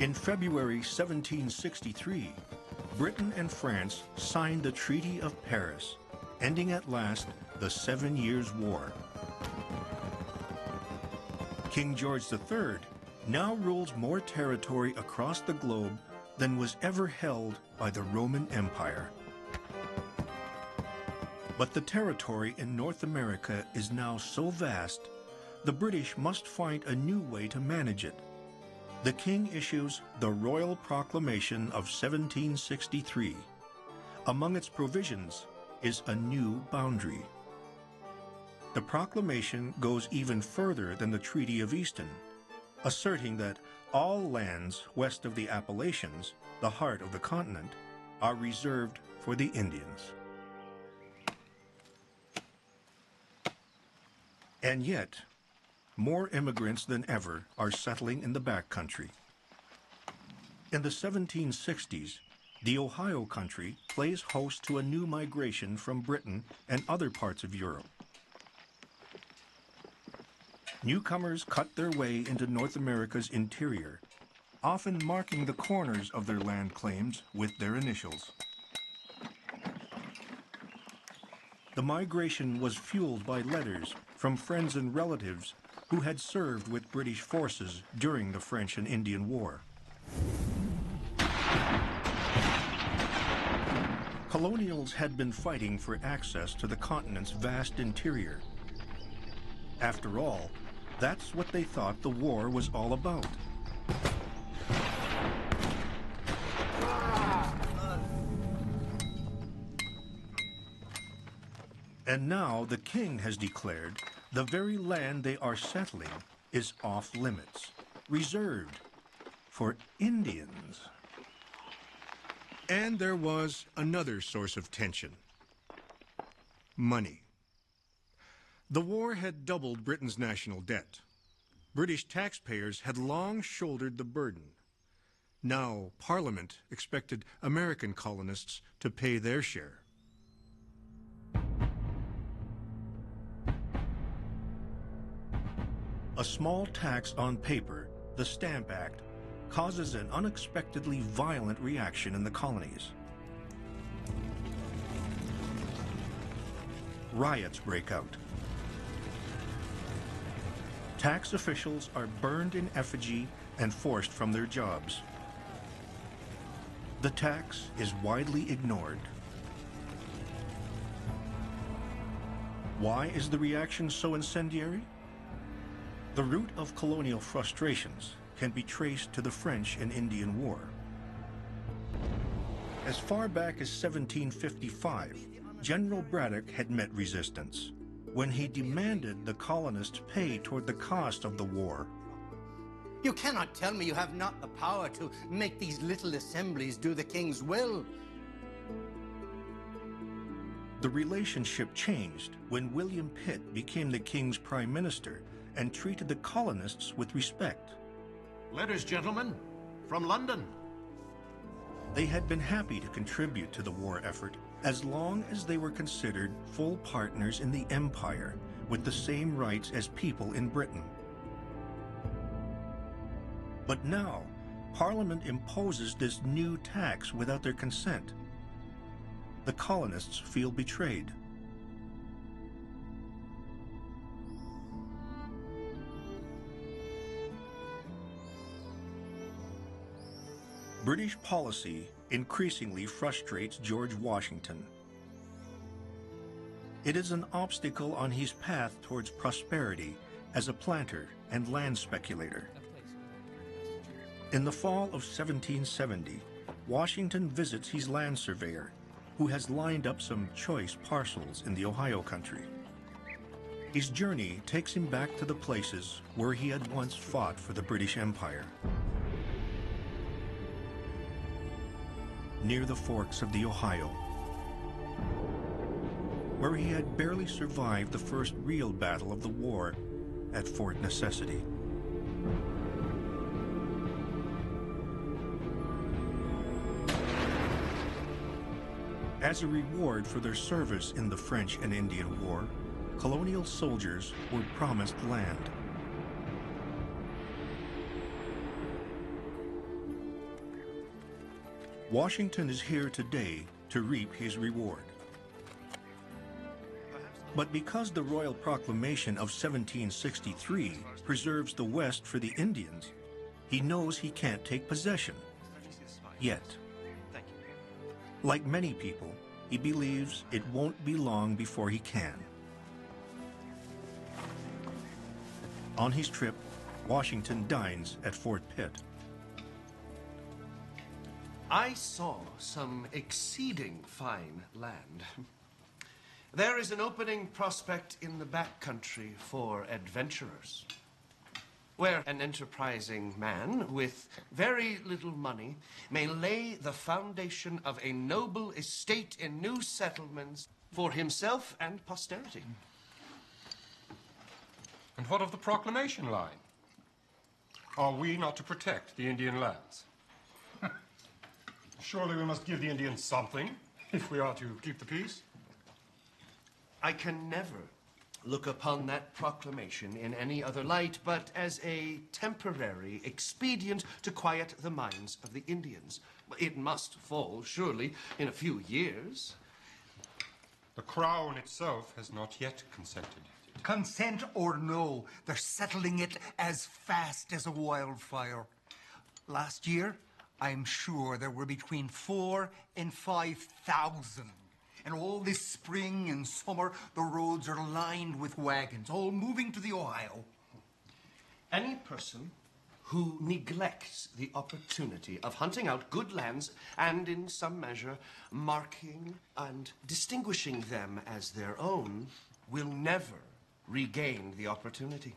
In February 1763, Britain and France signed the Treaty of Paris, ending at last the 7 Years' War. King George III now rules more territory across the globe than was ever held by the Roman Empire. But the territory in North America is now so vast, the British must find a new way to manage it. The king issues the Royal Proclamation of 1763. Among its provisions is a new boundary. The proclamation goes even further than the Treaty of Easton, asserting that all lands west of the Appalachians, the heart of the continent, are reserved for the Indians. And yet, more immigrants than ever are settling in the backcountry. In the 1760s, the Ohio country plays host to a new migration from Britain and other parts of Europe. Newcomers cut their way into North America's interior, often marking the corners of their land claims with their initials. The migration was fueled by letters from friends and relatives who had served with British forces during the French and Indian War. Colonials had been fighting for access to the continent's vast interior. After all, that's what they thought the war was all about. And now the king has declared the very land they are settling is off limits, reserved for Indians. And there was another source of tension: money. The war had doubled Britain's national debt. British taxpayers had long shouldered the burden. Now Parliament expected American colonists to pay their share. A small tax on paper, the Stamp Act, causes an unexpectedly violent reaction in the colonies. Riots break out. Tax officials are burned in effigy and forced from their jobs. The tax is widely ignored. Why is the reaction so incendiary? The root of colonial frustrations can be traced to the French and Indian War. As far back as 1755, General Braddock had met resistance when he demanded the colonists pay toward the cost of the war. You cannot tell me you have not the power to make these little assemblies do the king's will. The relationship changed when William Pitt became the king's prime minister and treated the colonists with respect. Letters, gentlemen, from London. They had been happy to contribute to the war effort as long as they were considered full partners in the empire with the same rights as people in Britain. But now, Parliament imposes this new tax without their consent. The colonists feel betrayed. British policy increasingly frustrates George Washington. It is an obstacle on his path towards prosperity as a planter and land speculator. In the fall of 1770, Washington visits his land surveyor, who has lined up some choice parcels in the Ohio country. His journey takes him back to the places where he had once fought for the British Empire. Near the forks of the Ohio, where he had barely survived the first real battle of the war at Fort Necessity. As a reward for their service in the French and Indian War, colonial soldiers were promised land. Washington is here today to reap his reward. But because the Royal Proclamation of 1763 preserves the West for the Indians, he knows he can't take possession. Yet. Like many people, he believes it won't be long before he can. On his trip, Washington dines at Fort Pitt. I saw some exceeding fine land. There is an opening prospect in the backcountry for adventurers, where an enterprising man with very little money may lay the foundation of a noble estate in new settlements for himself and posterity. And what of the Proclamation line? Are we not to protect the Indian lands? Surely we must give the Indians something if we are to keep the peace. I can never look upon that proclamation in any other light but as a temporary expedient to quiet the minds of the Indians. It must fall, surely, in a few years. The Crown itself has not yet consented. Consent or no, they're settling it as fast as a wildfire. Last year, I'm sure there were between 4,000 and 5,000. And all this spring and summer, the roads are lined with wagons, all moving to the Ohio. Any person who neglects the opportunity of hunting out good lands and, in some measure, marking and distinguishing them as their own will never regain the opportunity.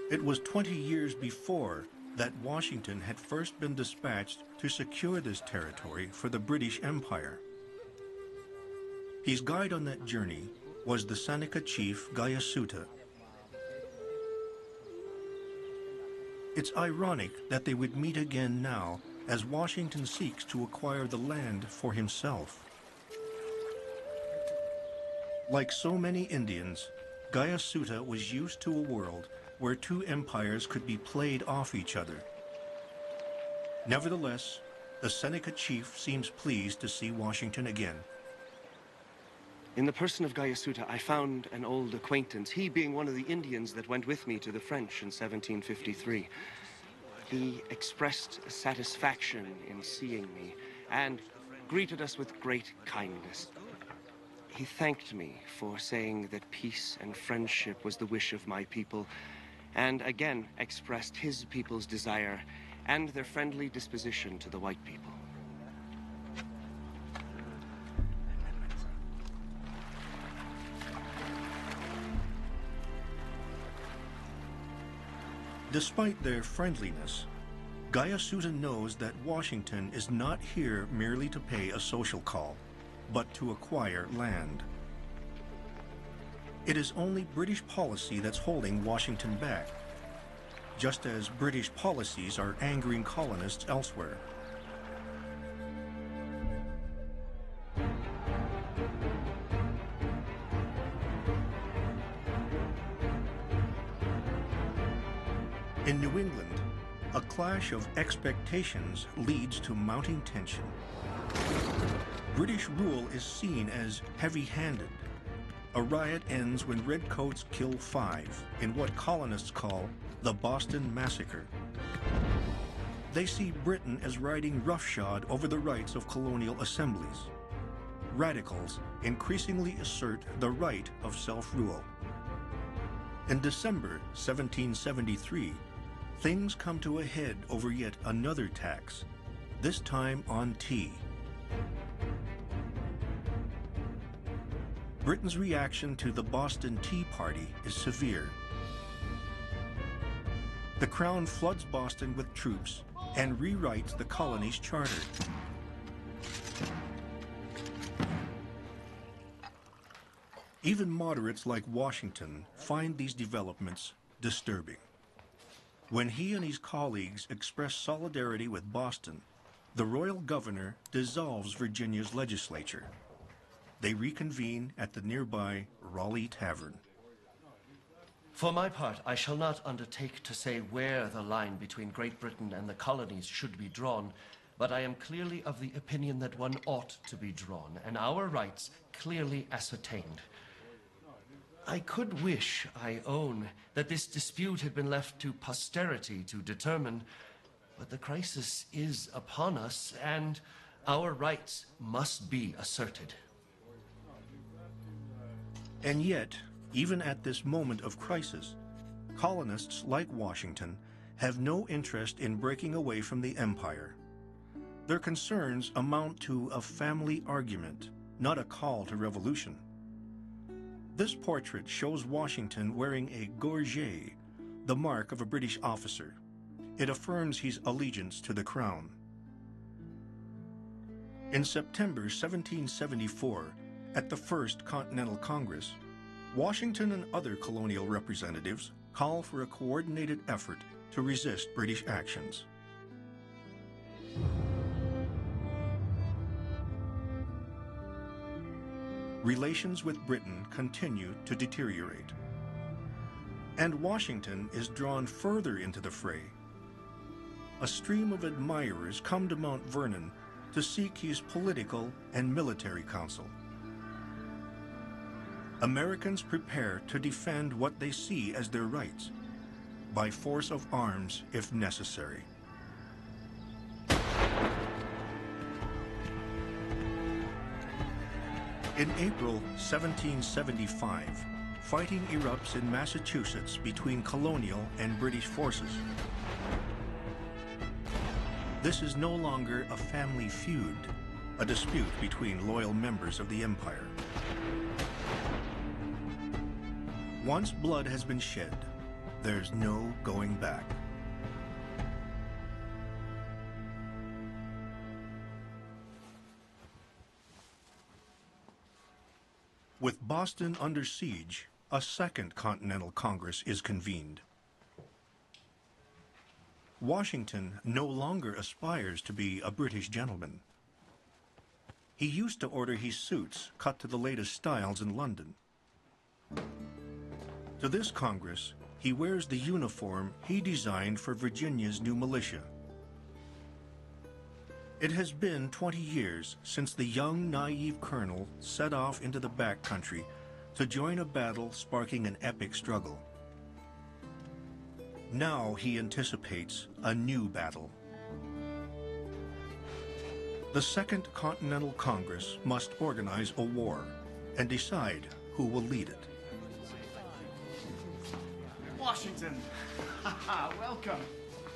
It was 20 years before that Washington had first been dispatched to secure this territory for the British Empire. His guide on that journey was the Seneca chief Gayasuta. It's ironic that they would meet again now as Washington seeks to acquire the land for himself. Like so many Indians, Gayasuta was used to a world where two empires could be played off each other. Nevertheless, the Seneca chief seems pleased to see Washington again. In the person of Gayasuta, I found an old acquaintance, he being one of the Indians that went with me to the French in 1753. He expressed satisfaction in seeing me and greeted us with great kindness. He thanked me for saying that peace and friendship was the wish of my people, and again expressed his people's desire and their friendly disposition to the white people. Despite their friendliness, Gayasuta knows that Washington is not here merely to pay a social call, but to acquire land. It is only British policy that's holding Washington back, just as British policies are angering colonists elsewhere. In New England, a clash of expectations leads to mounting tension. British rule is seen as heavy-handed. A riot ends when redcoats kill 5 in what colonists call the Boston Massacre. They see Britain as riding roughshod over the rights of colonial assemblies. Radicals increasingly assert the right of self-rule. In December 1773, things come to a head over yet another tax, this time on tea. Britain's reaction to the Boston Tea Party is severe. The Crown floods Boston with troops and rewrites the colony's charter. Even moderates like Washington find these developments disturbing. When he and his colleagues express solidarity with Boston, The royal governor dissolves Virginia's legislature. They reconvene at the nearby Raleigh Tavern. For my part, I shall not undertake to say where the line between Great Britain and the colonies should be drawn, but I am clearly of the opinion that one ought to be drawn, and our rights clearly ascertained. I could wish, I own, that this dispute had been left to posterity to determine, but the crisis is upon us, and our rights must be asserted. And yet, even at this moment of crisis, colonists like Washington have no interest in breaking away from the empire. Their concerns amount to a family argument, not a call to revolution. This portrait shows Washington wearing a gorget, the mark of a British officer. It affirms his allegiance to the crown. In September 1774, at the First Continental Congress, Washington and other colonial representatives call for a coordinated effort to resist British actions. Relations with Britain continue to deteriorate, and Washington is drawn further into the fray. A stream of admirers come to Mount Vernon to seek his political and military counsel. Americans prepare to defend what they see as their rights, by force of arms if necessary. In April 1775, fighting erupts in Massachusetts between colonial and British forces. This is no longer a family feud, a dispute between loyal members of the empire. Once blood has been shed, there's no going back. With Boston under siege, a second Continental Congress is convened. Washington no longer aspires to be a British gentleman. He used to order his suits cut to the latest styles in London. To this Congress, he wears the uniform he designed for Virginia's new militia. It has been 20 years since the young, naive colonel set off into the backcountry to join a battle sparking an epic struggle. Now he anticipates a new battle. The Second Continental Congress must organize a war and decide who will lead it. Washington! Welcome!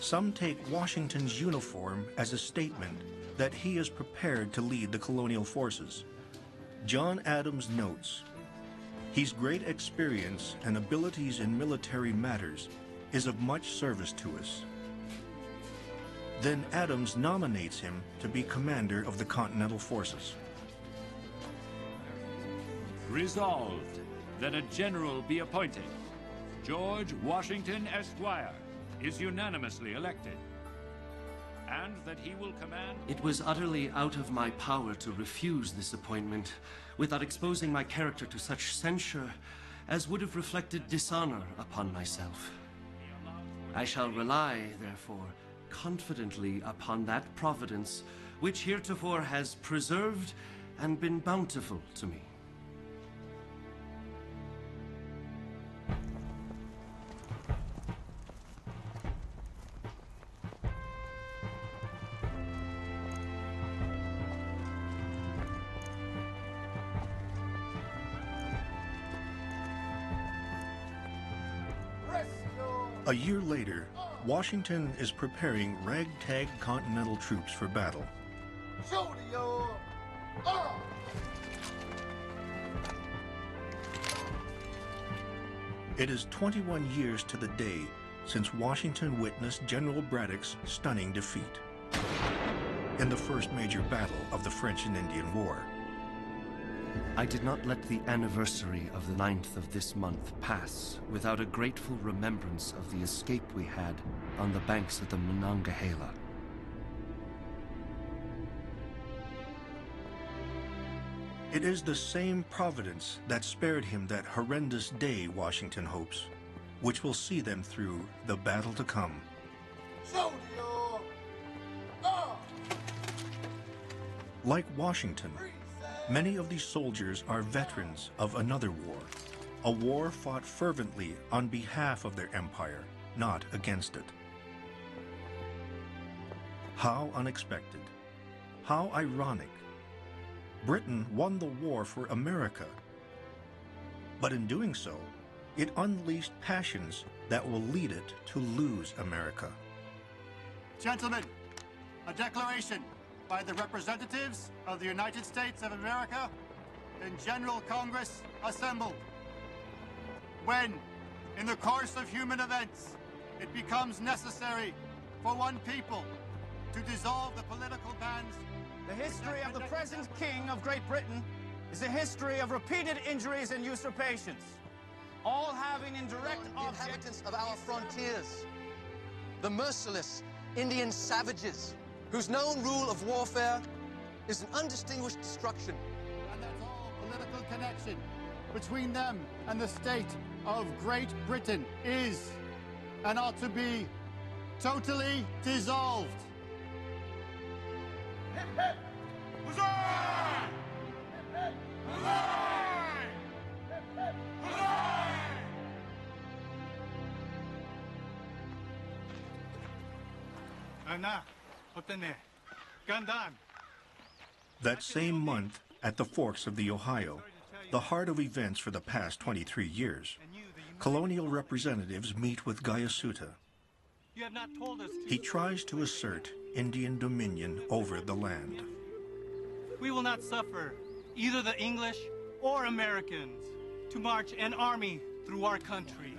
Some take Washington's uniform as a statement that he is prepared to lead the colonial forces. John Adams notes, "His great experience and abilities in military matters is of much service to us." Then Adams nominates him to be commander of the Continental Forces. Resolved that a general be appointed. George Washington, Esquire, is unanimously elected, and that he will command... It was utterly out of my power to refuse this appointment without exposing my character to such censure as would have reflected dishonor upon myself. I shall rely, therefore, confidently upon that providence which heretofore has preserved and been bountiful to me. A year later, Washington is preparing ragtag Continental troops for battle. It is 21 years to the day since Washington witnessed General Braddock's stunning defeat in the first major battle of the French and Indian War. I did not let the anniversary of the 9th of this month pass without a grateful remembrance of the escape we had on the banks of the Monongahela. It is the same providence that spared him that horrendous day, Washington hopes, which will see them through the battle to come. Like Washington, many of these soldiers are veterans of another war, a war fought fervently on behalf of their empire, not against it. How unexpected, how ironic. Britain won the war for America, but in doing so, it unleashed passions that will lead it to lose America. Gentlemen, a declaration by the representatives of the United States of America in General Congress assembled. When, in the course of human events, it becomes necessary for one people to dissolve the political bands. The history of the present King of Great Britain is a history of repeated injuries and usurpations, all having in direct the inhabitants of our frontiers, the merciless Indian savages, whose known rule of warfare is an undistinguished destruction. And that all political connection between them and the state of Great Britain is and ought to be totally dissolved. That same month, at the forks of the Ohio, the heart of events for the past 23 years, colonial representatives meet with Gayasuta. He tries to assert Indian dominion over the land. We will not suffer either the English or Americans to march an army through our country.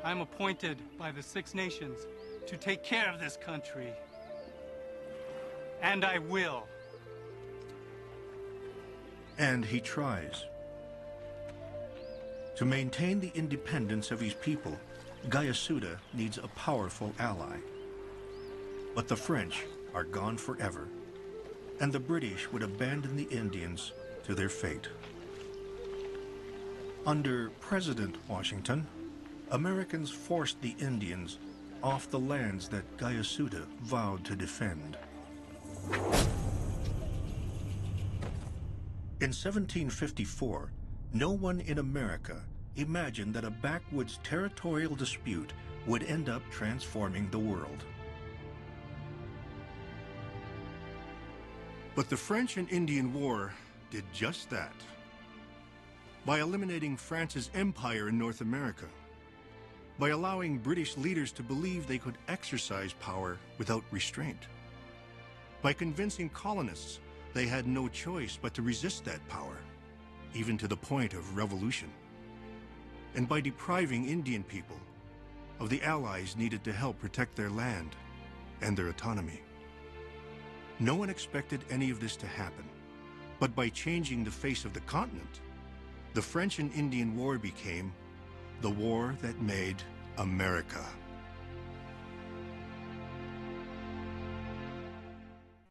I am appointed by the Six Nations to take care of this country. And I will. And he tries. To maintain the independence of his people, Gayasuta needs a powerful ally. But the French are gone forever, and the British would abandon the Indians to their fate. Under President Washington, Americans forced the Indians off the lands that Gayasuta vowed to defend. In 1754, no one in America imagined that a backwoods territorial dispute would end up transforming the world. But the French and Indian War did just that. By eliminating France's empire in North America, by allowing British leaders to believe they could exercise power without restraint, by convincing colonists they had no choice but to resist that power, even to the point of revolution, and by depriving Indian people of the allies needed to help protect their land and their autonomy. No one expected any of this to happen, but by changing the face of the continent, the French and Indian War became the war that made America.